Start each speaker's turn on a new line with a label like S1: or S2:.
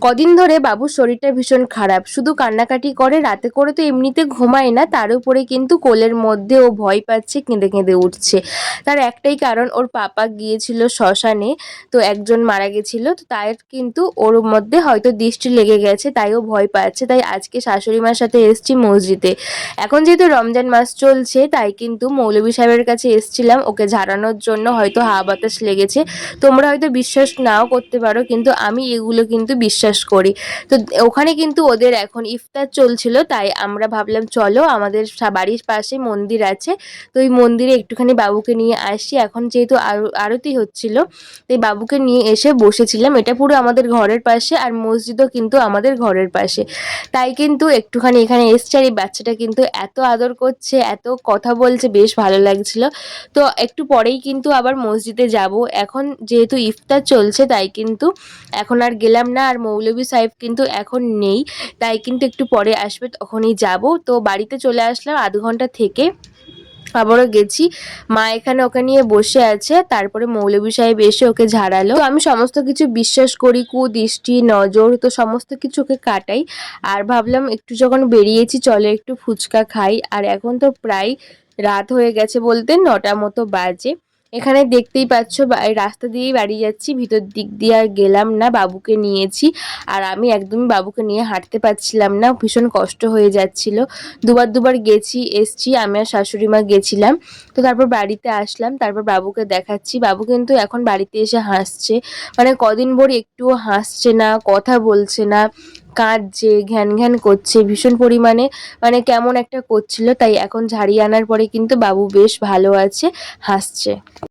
S1: কদিন ধরে বাবুর শরীরটা ভীষণ খারাপ, শুধু কান্নাকাটি করে, রাতে করে তো এমনিতে ঘুমায় না, তার উপরে কিন্তু কোলের মধ্যে ও ভয় পাচ্ছে, কেঁদে কেঁদে উঠছে। তার একটাই কারণ, ওর পাপা গিয়েছিল শ্মশানে, তো একজন মারা গেছিল, তো তার কিন্তু ওর মধ্যে হয়তো দৃষ্টি লেগে গেছে, তাই ও ভয় পাচ্ছে। তাই আজকে শাশুড়ি মার সাথে এসছি মসজিদে। এখন যেহেতু রমজান মাস চলছে, তাই কিন্তু মৌলভী সাহেবের কাছে এসছিলাম ওকে ঝাড়ানোর জন্য। হয়তো হাওয়া বাতাস লেগেছে, তোমরা হয়তো বিশ্বাস নাও করতে পারো, কিন্তু আমি এগুলো কিন্তু বিশ্বাস করি। তো ওখানে কিন্তু ওদের এখন ইফতার চলছিল, তাই আমরা ভাবলাম চলো, আমাদের বাড়ির পাশে মন্দির আছে, তো ওই মন্দিরে একটুখানি বাবুকে নিয়ে আসি। এখন যেহেতু আরতি হচ্ছিল, তাই বাবুকে নিয়ে এসে বসেছিলাম। এটা পুরো আমাদের ঘরের পাশে, আর মসজিদও কিন্তু আমাদের ঘরের পাশে, তাই কিন্তু একটুখানি এখানে এসছি। আর এই বাচ্চাটা কিন্তু এত আদর করছে, এত কথা বলছে, বেশ ভালো লাগছিল। তো একটু পরেই কিন্তু আবার মসজিদে যাব। এখন যেহেতু ইফতার চলছে, তাই কিন্তু এখন আর গেলাম না। আর মৌলভী সাহেব কিন্তু এখন নেই, তাই কিন্তু একটু পরে আসবে, তখনই যাব। তো বাড়িতে চলে আসলাম আধ ঘন্টা থেকে, আবারও গেছি। মা এখানে ওকে নিয়ে বসে আছে, তারপরে মৌলভী সাহেব এসে ওকে ঝাড়ালো। তো আমি সমস্ত কিছু বিশ্বাস করি, কুদৃষ্টি, নজর, তো সমস্ত কিছু ওকে কাটাই। আর ভাবলাম একটু যখন বেরিয়েছি, চলো একটু ফুচকা খাই। আর এখন তো প্রায় রাত হয়ে গেছে, বলতে 9টা মতো বাজে। এখানে দেখতেই পাচ্ছ রাস্তা দিয়েই বাড়ি যাচ্ছি, ভিতর দিক দিয়ে আর গেলাম না, বাবুকে নিয়েছি। আর আমি একদমই বাবুকে নিয়ে হাঁটতে পারছিলাম না, ভীষণ কষ্ট হয়ে যাচ্ছিল। দুবার গেছি এসছি, আমি আর শাশুড়ি মা গেছিলাম। তো তারপর বাড়িতে আসলাম, তারপর বাবুকে দেখাচ্ছি। বাবু কিন্তু এখন বাড়িতে এসে হাসছে, মানে কদিন ভোর একটুও হাসছে না, কথা বলছে না, কাঁদছে, ঘ্যান ঘ্যান করছে ভীষণ পরিমাণে, মানে কেমন একটা করছিল। তাই এখন ঝাড়িয়ে আনার পরে কিন্তু বাবু বেশ ভালো আছে, হাসছে।